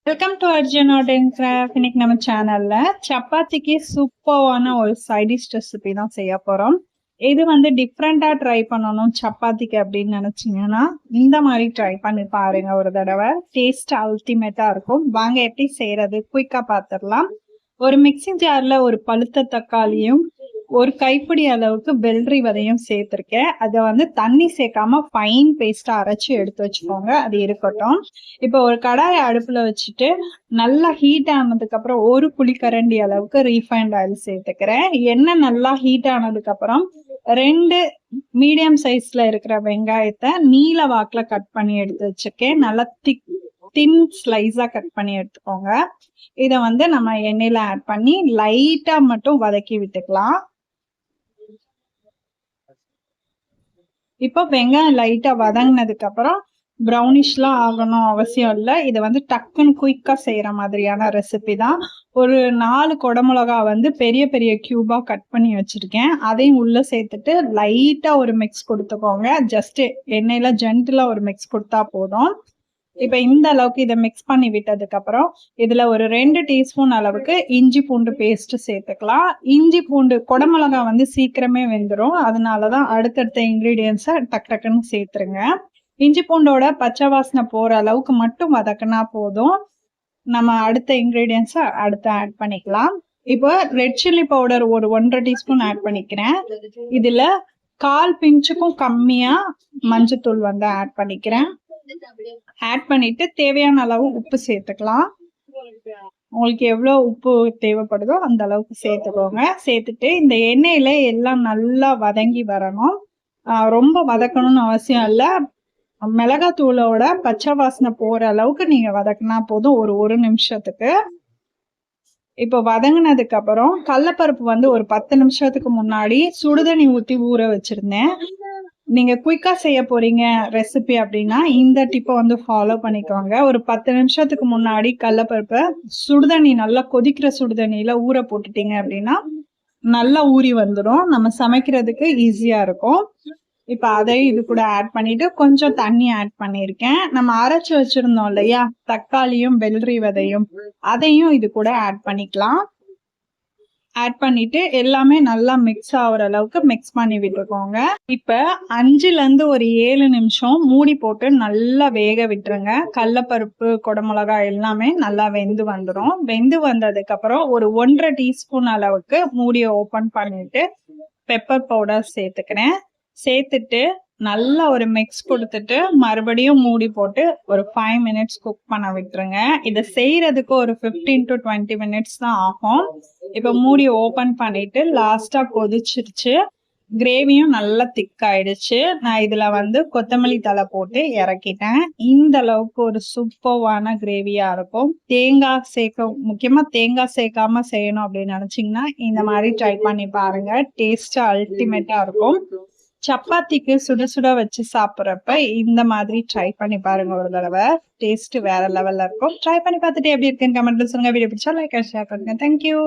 Welcome to Arjun art and craft. இன்னைக்கு நம்ம சேனல்ல சப்பாத்திக்கு சூப்பரான ஒரு சைட் டிஷ் ரெசிபி தான் செய்ய போறோம். இது வந்து டிஃப்ரெண்டா ட்ரை பண்ணணும் சப்பாத்திக்கு அப்படின்னு நினைச்சீங்கன்னா இந்த மாதிரி ட்ரை பண்ணி பாருங்க ஒரு தடவை. டேஸ்ட் அல்டிமேட்டா இருக்கும். வாங்க எப்படி செய்யறது குயிக்கா பாத்துடலாம். ஒரு மிக்சிங் ஜார்ல ஒரு பழுத்த தக்காளியும் ஒரு கைப்பிடி அளவுக்கு வெள்ளரி விதையும் சேர்த்திருக்கேன். அதை வந்து தண்ணி சேர்க்காம ஃபைன் பேஸ்டா அரைச்சு எடுத்து வச்சுக்கோங்க. அது இருக்கட்டும். இப்போ ஒரு கடாயை அடுப்புல வச்சுட்டு நல்லா ஹீட் ஆனதுக்கு அப்புறம் ஒரு புளிக்கரண்டி அளவுக்கு ரீஃபைண்ட் ஆயில் சேர்த்துக்கிறேன். எண்ணெய் நல்லா ஹீட் ஆனதுக்கு அப்புறம் 2 மீடியம் சைஸ்ல இருக்கிற வெங்காயத்தை நீல வாக்குல கட் பண்ணி எடுத்து வச்சிருக்கேன். நல்லா தின் ஸ்லைஸா கட் பண்ணி எடுத்துக்கோங்க. இத வந்து நம்ம எண்ணெயில ஆட் பண்ணி லைட்டா மட்டும் வதக்கி விட்டுக்கலாம். இப்போ வெங்காயம் லைட்டா வதங்கினதுக்கு அப்புறம் ப்ரௌனிஷ்லாம் ஆகணும் அவசியம் இல்லை. இதை வந்து டக்குன்னு குயிக்கா செய்யற மாதிரியான ரெசிபி தான். ஒரு 4 குடமிளகா வந்து பெரிய பெரிய கியூபா கட் பண்ணி வச்சிருக்கேன். அதையும் உள்ள சேர்த்துட்டு லைட்டா ஒரு மிக்ஸ் கொடுத்துக்கோங்க. ஜஸ்ட் எண்ணெயில ஜென்டிலா ஒரு மிக்ஸ் கொடுத்தா போதும். இப்ப இந்த அளவுக்கு இதை மிக்ஸ் பண்ணி விட்டதுக்கு அப்புறம் இதுல ஒரு 2 டீஸ்பூன் அளவுக்கு இஞ்சி பூண்டு பேஸ்ட் சேர்த்துக்கலாம். இஞ்சி பூண்டு குடமிளகா வந்து சீக்கிரமே வெந்துடும். அதனாலதான் அடுத்தடுத்த இன்கிரீடியன்ஸை டக்குன்னு சேர்த்துருங்க. இஞ்சி பூண்டோட பச்சை வாசனை போற அளவுக்கு மட்டும் வதக்கினா போதும். நம்ம அடுத்த இன்கிரீடியன்ஸை அடுத்து ஆட் பண்ணிக்கலாம். இப்போ ரெட் சில்லி பவுடர் ஒரு 1.5 டீஸ்பூன் ஆட் பண்ணிக்கிறேன். இதுல 1/4 பிஞ்சுக்கும் கம்மியா மஞ்சத்தூள் வந்து ஆட் பண்ணிக்கிறேன். ஆட் பண்ணிட்டு தேவையான அளவு உப்பு சேர்த்துக்கலாம். உங்களுக்கு எவ்வளவு உப்பு தேவைப்படுதோ அந்த அளவுக்கு சேர்த்துக்கோங்க. சேர்த்துட்டு இந்த எண்ணெயில எல்லாம் நல்லா வதங்கி வரணும். ரொம்ப வதக்கணும்னு அவசியம் இல்லை. மிளகாத்தூளோட பச்சை வாசனை போற அளவுக்கு நீங்க வதக்கினா போதும் ஒரு நிமிஷத்துக்கு. இப்போ வதங்கினதுக்கு அப்புறம் கடலைப்பருப்பு வந்து ஒரு 10 நிமிஷத்துக்கு முன்னாடி சுடுதண்ணி ஊத்தி ஊற வச்சிருந்தேன். நீங்க குயிக்கா செய்ய போறீங்க ரெசிபி அப்படின்னா இந்த டிப்பை வந்து ஃபாலோ பண்ணிக்கோங்க. ஒரு 10 நிமிஷத்துக்கு முன்னாடி கடலைப்பருப்பை சுடுதண்ணி நல்லா கொதிக்கிற சுடுதண்ணியில ஊற போட்டுட்டீங்க அப்படின்னா நல்லா ஊறி வந்துடும். நம்ம சமைக்கிறதுக்கு ஈஸியா இருக்கும். இப்ப அதையும் இது கூட ஆட் பண்ணிட்டு கொஞ்சம் தண்ணி ஆட் பண்ணிருக்கேன். நம்ம அரைச்சு வச்சிருந்தோம் இல்லையா தக்காளியும் வெள்ளரி விதையும், அதையும் இது கூட ஆட் பண்ணிக்கலாம். ஆட் பண்ணிட்டு எல்லாமே நல்லா மிக்ஸ் ஆகுற அளவுக்கு மிக்ஸ் பண்ணி விட்டுக்கோங்க. இப்ப 5ல இருந்து ஒரு 7 நிமிஷம் மூடி போட்டு நல்லா வேக விட்டுருங்க. கடலைப்பருப்பு குடமிளகாய் எல்லாமே நல்லா வெந்து வந்துடும். வெந்து வந்ததுக்கு அப்புறம் ஒரு 1.5 டீஸ்பூன் அளவுக்கு மூடியை ஓபன் பண்ணிட்டு பெப்பர் பவுடர் சேர்த்துக்கிறேன். சேர்த்துட்டு நல்லா ஒரு மிக்ஸ் கொடுத்துட்டு மறுபடியும் மூடி போட்டு ஒரு 5 மினிட்ஸ் குக் பண்ண விட்டுருங்க. இதை செய்யறதுக்கு ஒரு 15 to 20 மினிட்ஸ் தான் ஆகும். இப்ப மூடி ஓபன் பண்ணிட்டு லாஸ்டா கொதிச்சிருச்சு. கிரேவியும் நல்லா திக் ஆயிடுச்சு. நான் இதுல வந்து கொத்தமல்லி தழை போட்டு இறக்கிட்டேன். இந்த அளவுக்கு ஒரு சூப்பர்வான கிரேவியா இருக்கும். முக்கியமா தேங்காய் சேர்க்காம செய்யணும் அப்படின்னு நினைச்சீங்கன்னா இந்த மாதிரி ட்ரை பண்ணி பாருங்க. டேஸ்ட் அல்டிமேட்டா இருக்கும். சப்பாத்திக்கு சுட சுட வச்சு சாப்பிட்றப்ப இந்த மாதிரி ட்ரை பண்ணி பாருங்க ஒரு தடவை. டேஸ்ட் வேற லெவல்ல இருக்கும். ட்ரை பண்ணி பார்த்துட்டு எப்படி இருக்குன்னு கமெண்ட்ல சொல்லுங்க. வீடியோ பிடிச்சா லைக் அண்ட் ஷேர் பண்ணுங்க. தேங்க்யூ.